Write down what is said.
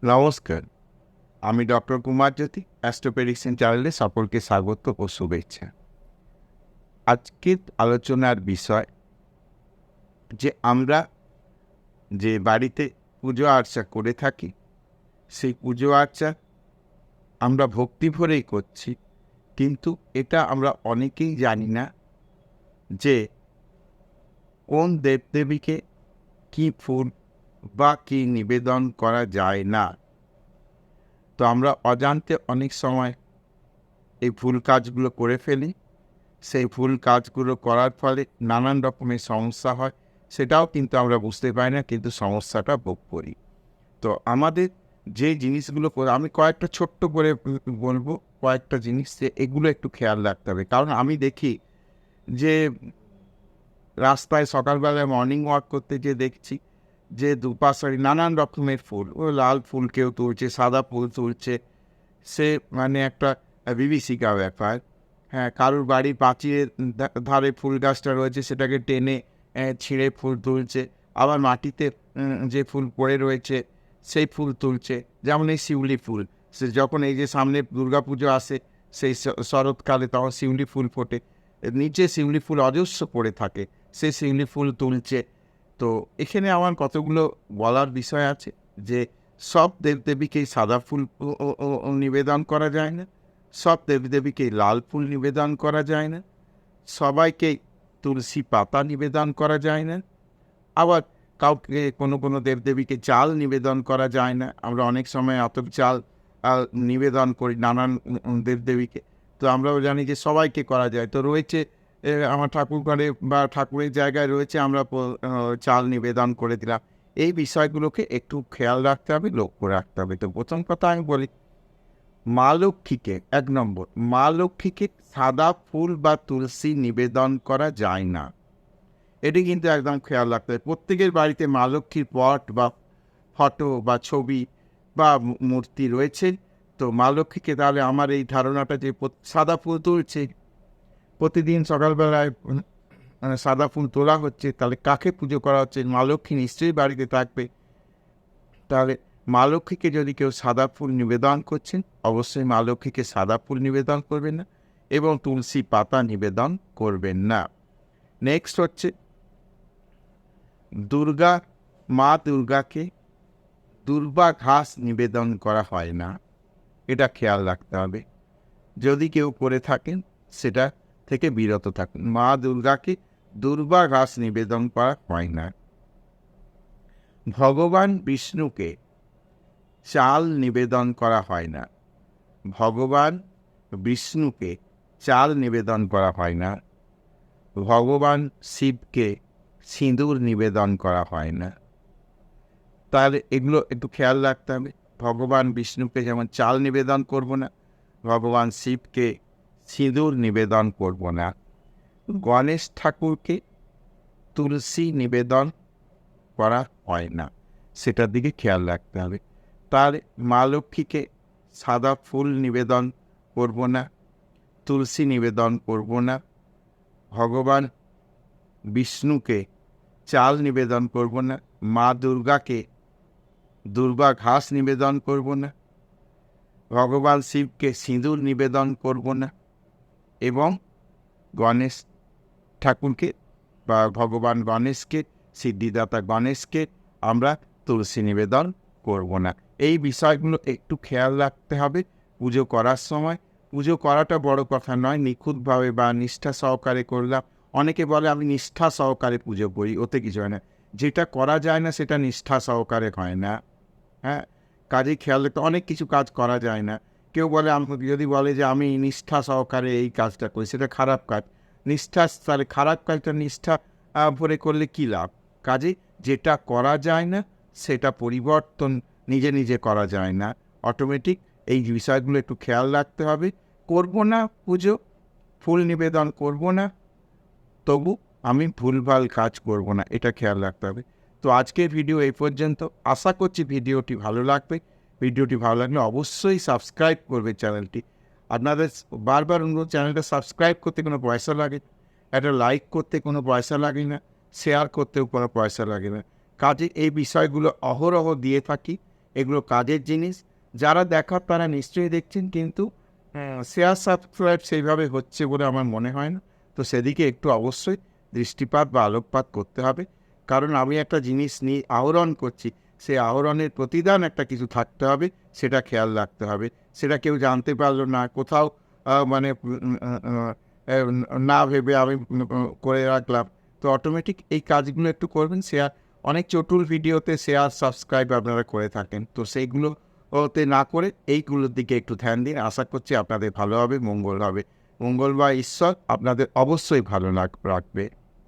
নমস্কার, আমি ডক্টর কুমার জ্যোতি, অ্যাস্ট্রোপ্রেডিকশন চ্যানেলে সকলকে স্বাগত ও শুভেচ্ছা। আজকের আলোচনার বিষয় যে আমরা যে বাড়িতে পুজো আর্চা করে থাকি, সেই পুজো আর্চা আমরা ভক্তি ভরেই করছি, কিন্তু এটা আমরা অনেকেই জানি না যে কোন দেবদেবীকে কী ফুল বা কী নিবেদন করা যায় না। তো আমরা অজান্তে অনেক সময় এই ভুল কাজগুলো করে ফেলি। সেই ভুল কাজগুলো করার ফলে নানান রকমের সমস্যা হয়, সেটাও কিন্তু আমরা বুঝতে পারি না, কিন্তু সমস্যাটা ভোগ করি। তো আমাদের যে জিনিসগুলো আমি কয়েকটা ছোট্ট করে বলবো, কয়েকটা জিনিস যে এগুলো একটু খেয়াল রাখতে হবে। কারণ আমি দেখি যে রাস্তায় সকালবেলায় মর্নিং ওয়াক করতে গিয়ে দেখছি যে দুপাশে নানান রকমের ফুল, ও লাল ফুল কেউ তুলছে, সাদা ফুল তুলছে, সে মানে একটা বিভীষিকা ব্যাপার। হ্যাঁ, কারোর বাড়ির পাঁচিলের ধারে ফুল গাছটা রয়েছে সেটাকে টেনে ছিঁড়ে ফুল তুলছে, আবার মাটিতে যে ফুল পড়ে রয়েছে সেই ফুল তুলছে। যেমন এই শিউলি ফুল, সে যখন এই যে সামনে দুর্গাপুজো আসে, সেই শরৎকালে তখন শিউলি ফুল ফোটে, নিচে শিউলি ফুল অজস্র পড়ে থাকে, সে শিউলি ফুল তুলছে। তো এখানে আমার কতগুলো বলার বিষয় আছে যে সব দেবদেবীকেই সাদা ফুল নিবেদন করা যায় না, সব দেবদেবীকেই লাল ফুল নিবেদন করা যায় না, সবাইকেই তুলসী পাতা নিবেদন করা যায় না, আবার কাউকে কোনো কোনো দেবদেবীকে চাল নিবেদন করা যায় না। আমরা অনেক সময় আতপ চাল নিবেদন করি নানান দেবদেবীকে। তো আমরাও জানি যে সবাইকে করা যায়। তো রয়েছে আমার ঠাকুর ঘরে বা ঠাকুরের জায়গায় রয়েছে, আমরা চাল নিবেদন করে দিলাম। এই বিষয়গুলোকে একটু খেয়াল রাখতে হবে, লক্ষ্য রাখতে হবে। তো প্রথম কথা আমি বলি, মা লক্ষ্মীকে ১ নম্বর, মা লক্ষ্মীকে সাদা ফুল বা তুলসী নিবেদন করা যায় না। এটি কিন্তু একদম খেয়াল রাখতে হবে। প্রত্যেকের বাড়িতে মা লক্ষ্মীর পট বা ফটো বা ছবি বা মূর্তি রয়েছে। তো মা লক্ষ্মীকে তাহলে আমার এই ধারণাটা যে সাদা ফুল তুলছে, প্রতিদিন সকালবেলায় সাদা ফুল তোলা হচ্ছে, তাহলে কাকে পুজো করা হচ্ছে? মা লক্ষ্মী নিশ্চয়ই বাড়িতে থাকবে। তাহলে মা লক্ষ্মীকে যদি কেউ সাদা ফুল নিবেদন করছেন, অবশ্যই মা লক্ষ্মীকে সাদা ফুল নিবেদন করবেন না এবং তুলসী পাতা নিবেদন করবেন না। নেক্সট হচ্ছে দুর্গা, মা দুর্গাকে দুর্বা ঘাস নিবেদন করা হয় না, এটা খেয়াল রাখতে হবে। যদি কেউ করে থাকেন সেটা থেকে বিরত থাকুন। মা দুর্গাকে দুর্বা ঘাস নিবেদন করা হয় না। ভগবান বিষ্ণুকে চাল নিবেদন করা হয় না। ভগবান বিষ্ণুকে চাল নিবেদন করা হয় না। ভগবান শিবকে সিঁদুর নিবেদন করা হয় না। তাহলে এগুলো একটু খেয়াল রাখতে হবে। ভগবান বিষ্ণুকে যেমন চাল নিবেদন করব না, ভগবান শিবকে সিঁদুর নিবেদন করব না। গণেশ ঠাকুরকে তুলসী নিবেদন করা হয় না, সেটার দিকে খেয়াল রাখতে হবে। তার মা লক্ষ্মীকে সাদা ফুল নিবেদন করব না, তুলসী নিবেদন করব না। ভগবান বিষ্ণুকে চাল নিবেদন করব না। মা দুর্গাকে দুর্বা ঘাস নিবেদন করব না। ভগবান শিবকে সিঁদুর নিবেদন করব না এবং গণেশ ঠাকুরকে বা ভগবান গণেশকে, সিদ্ধিদাতা গণেশকে আমরা তুলসী নিবেদন করব না। এই বিষয়গুলো একটু খেয়াল রাখতে হবে পুজো করার সময়। পুজো করাটা বড় কথা নয়, নিখুঁতভাবে বা নিষ্ঠা সহকারে করলাম। অনেকে বলে আমি নিষ্ঠা সহকারে পুজো করি, ওতে কিছু হয় না। যেটা করা যায় না সেটা নিষ্ঠা সহকারে হয় না। হ্যাঁ, কাজেই খেয়াল রাখতে, অনেক কিছু কাজ করা যায় না। কেউ বলে যদি বলে যে আমি নিষ্ঠা সহকারে এই কাজটা করি, সেটা খারাপ কাজ। নিষ্ঠা, তাহলে খারাপ কাজটা নিষ্ঠা ভরে করলে কী লাভ? কাজেই যেটা করা যায় না সেটা পরিবর্তন নিজে নিজে করা যায় না, অটোমেটিক। এই বিষয়গুলো একটু খেয়াল রাখতে হবে। করব না পুজো, ফুল নিবেদন করব না, তবু আমি ভুলভাল কাজ করব না, এটা খেয়াল রাখতে হবে। তো আজকের ভিডিও এই পর্যন্ত। আশা করছি ভিডিওটি ভালো লাগবে। ভিডিওটি ভালো লাগলে অবশ্যই সাবস্ক্রাইব করবে চ্যানেলটি। আপনাদের বারবার অনুরোধ, চ্যানেলটা সাবস্ক্রাইব করতে কোনো পয়সা লাগে, একটা লাইক করতে কোনো পয়সা লাগে না, শেয়ার করতেও কোনো পয়সা লাগে না। কাজে এই বিষয়গুলো অহরহ দিয়ে থাকি এগুলো কাজের জিনিস। যারা দেখার তারা নিশ্চয়ই দেখছেন, কিন্তু শেয়ার সাবস্ক্রাইব সেইভাবে হচ্ছে বলে আমার মনে হয় না। তো সেদিকে একটু অবশ্যই দৃষ্টিপাত বা আলোকপাত করতে হবে, কারণ আমি একটা জিনিস নিয়ে আহরণ করছি, সেই আহরণের প্রতিদান একটা কিছু থাকতে হবে, সেটা খেয়াল রাখতে হবে। সেটা কেউ জানতে পারলো না, কোথাও মানে না ভেবে আমি করে রাখলাম, তো অটোমেটিক এই কাজগুলো একটু করবেন। শেয়ার, অনেক চটুল ভিডিওতে শেয়ার সাবস্ক্রাইব আপনারা করে থাকেন, তো সেইগুলো ওতে না করে এইগুলোর দিকে একটু ধ্যান দিন। আশা করছি আপনাদের ভালো হবে, মঙ্গল হবে। মঙ্গল বা ঈশ্বর আপনাদের অবশ্যই ভালো রাখবে।